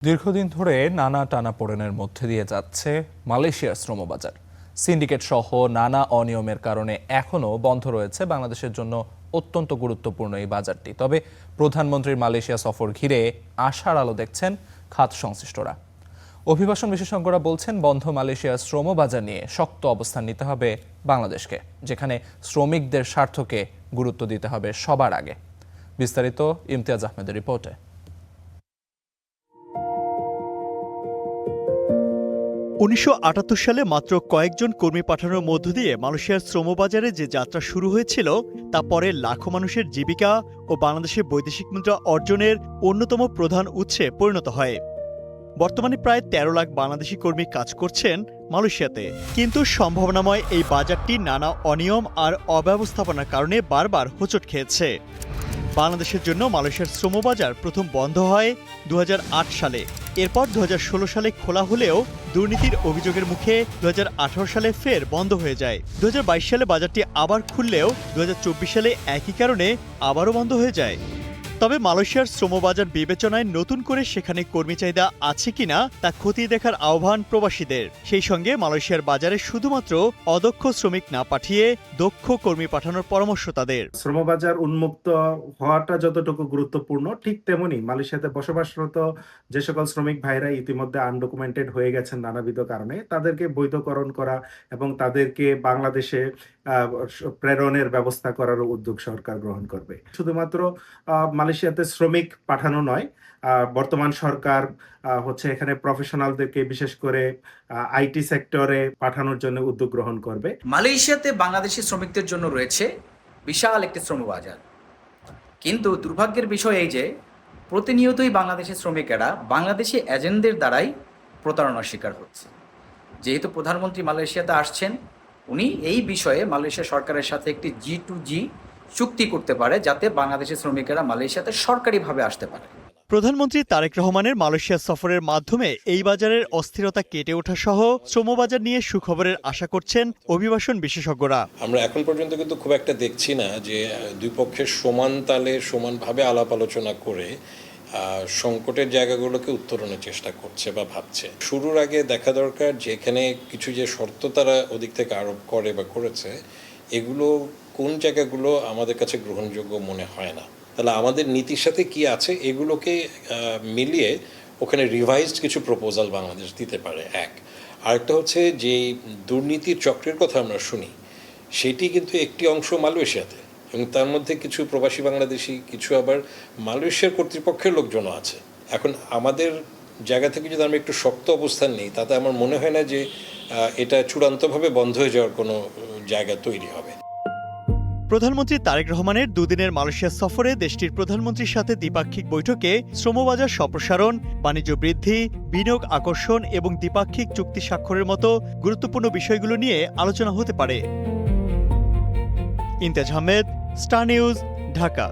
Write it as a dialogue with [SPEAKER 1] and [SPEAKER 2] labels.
[SPEAKER 1] দীর্ঘদিন ধরে নানা টানাপোড়েনের মধ্যে দিয়ে যাচ্ছে মালয়েশিয়ার শ্রমবাজার। সিন্ডিকেট সহ নানা অনিয়মের কারণে এখনও বন্ধ রয়েছে বাংলাদেশের জন্য অত্যন্ত গুরুত্বপূর্ণ এই বাজারটি। তবে প্রধানমন্ত্রীর মালয়েশিয়া সফর ঘিরে আশার আলো দেখছেন খাত সংশ্লিষ্টরা। অভিবাসন বিশেষজ্ঞরা বলছেন, বন্ধ মালয়েশিয়ার শ্রমবাজার নিয়ে শক্ত অবস্থান নিতে হবে বাংলাদেশকে, যেখানে শ্রমিকদের স্বার্থকে গুরুত্ব দিতে হবে সবার আগে। বিস্তারিত ইমতিয়াজ আহমেদের রিপোর্টে।
[SPEAKER 2] ১৯৭৮ সালে মাত্র কয়েকজন কর্মী পাঠানোর মধ্য দিয়ে মালয়েশিয়ার শ্রমবাজারে যে যাত্রা শুরু হয়েছিল তা পরে লাখো মানুষের জীবিকা ও বাংলাদেশে বৈদেশিক মুদ্রা অর্জনের অন্যতম প্রধান উৎসে পরিণত হয়। বর্তমানে প্রায় ১৩ লাখ বাংলাদেশি কর্মী কাজ করছেন মালয়েশিয়াতে, কিন্তু সম্ভাবনাময় এই বাজারটি নানা অনিয়ম আর অব্যবস্থাপনার কারণে বারবার হোঁচট খেয়েছে। বাংলাদেশের জন্য মালয়েশিয়ার শ্রমবাজার প্রথম বন্ধ হয় ২০০৮ সালে। এরপর ২০১৬ সালে খোলা হলেও দুর্নীতির অভিযোগের মুখে ২০১৮ সালে ফের বন্ধ হয়ে যায়। ২০২২ সালে বাজারটি আবার খুললেও ২০২৪ সালে একই কারণে আবারও বন্ধ হয়ে যায়। তবে মালয়েশিয়ার শ্রমবাজার বিবেচনায় নতুন করে সেখানে কর্মী চাহিদা আছে কিনা তা খতিয়ে দেখার আহ্বান প্রবাসীদের। সেই সঙ্গে মালয়েশিয়ার বাজারে শুধুমাত্র অদক্ষ শ্রমিক না পাঠিয়ে দক্ষ কর্মী পাঠানোর পরামর্শ তাদের।
[SPEAKER 3] শ্রমবাজার উন্মুক্ত হওয়াটা যতটুকু গুরুত্বপূর্ণ, ঠিক তেমনি মালয়েশিয়াতে বসবাসরত যে সকল শ্রমিক ভাইরা ইতিমধ্যে আনডকুমেন্টেড হয়ে গেছেন নানাবিধ কারণে, তাদেরকে বৈধকরণ করা এবং তাদেরকে বাংলাদেশে প্রেরণের ব্যবস্থা করার উদ্যোগ সরকার গ্রহণ করবে। শুধুমাত্র মালয়েশিয়াতে শ্রমিক পাঠানো নয়, বর্তমান সরকার এখানে প্রফেশনালদেরকে বিশেষ করে আইটি সেক্টরে পাঠানোর জন্য উদ্যোগ গ্রহণ করবে।
[SPEAKER 4] মালয়েশিয়াতে বাংলাদেশি শ্রমিকদের জন্য রয়েছে বিশাল একটি শ্রমবাজার, কিন্তু দুর্ভাগ্যের বিষয় এই যে প্রতিনিয়তই বাংলাদেশি শ্রমিকেরা বাংলাদেশি এজেন্টদের দ্বারাই প্রতারণার শিকার হচ্ছে। যেহেতু প্রধানমন্ত্রী মালয়েশিয়াতে আসছেন, উনি এই বিষয়ে মালয়েশিয়া সরকারের সাথে একটি G2G চুক্তি করতে পারে, যাতে বাংলাদেশি শ্রমিকেরা মালয়েশিয়াতে সরকারিভাবে আসতে পারে।
[SPEAKER 2] প্রধানমন্ত্রী তারেক রহমানের মালয়েশিয়া সফরের মাধ্যমে এই বাজারের অস্থিরতা কেটে ওঠা সহ শ্রমবাজার নিয়ে সুখবরের আশা করছেন অভিবাসন বিশেষজ্ঞরা।
[SPEAKER 5] আমরা এখন পর্যন্ত কিন্তু খুব একটা দেখছি না যে দুই পক্ষের সমান তালে সমানভাবে আলাপ আলোচনা করে সংকটের জায়গাগুলোকে উত্তরণের চেষ্টা করছে বা ভাবছে। শুরুর আগে দেখা দরকার যে এখানে কিছু যে শর্ত তারা ওদিক থেকে আরোপ করে বা করেছে, এগুলো কোন জায়গাগুলো আমাদের কাছে গ্রহণযোগ্য মনে হয় না। তাহলে আমাদের নীতির সাথে কি আছে এগুলোকে মিলিয়ে ওখানে রিভাইজড কিছু প্রপোজাল বাংলাদেশ দিতে পারে। আরেকটা হচ্ছে যে দুর্নীতির চক্রের কথা আমরা শুনি, সেটি কিন্তু একটি অংশ মালয়েশিয়াতে, এবং তার মধ্যে কিছু প্রবাসী বাংলাদেশি, কিছু আবার মালয়েশিয়ার কর্তৃপক্ষের লোকজনও আছে। এখন আমাদের জায়গা থেকে যদি আমরা একটু শক্ত অবস্থান নিই, তাতে আমার মনে হয় না যে এটা চূড়ান্তভাবে বন্ধ হয়ে যাওয়ার কোনো জায়গা তৈরি হবে।
[SPEAKER 2] প্রধানমন্ত্রী তারেক রহমানের দুদিনের মালয়েশিয়া সফরে দেশটির প্রধানমন্ত্রীর সাথে দ্বিপাক্ষিক বৈঠকে শ্রমবাজার সম্প্রসারণ, বাণিজ্য বৃদ্ধি, বিনিয়োগ আকর্ষণ এবং দ্বিপাক্ষিক চুক্তি স্বাক্ষরের মতো গুরুত্বপূর্ণ বিষয়গুলো নিয়ে আলোচনা হতে পারে। Imtiaz Ahmed, star news, Dhaka.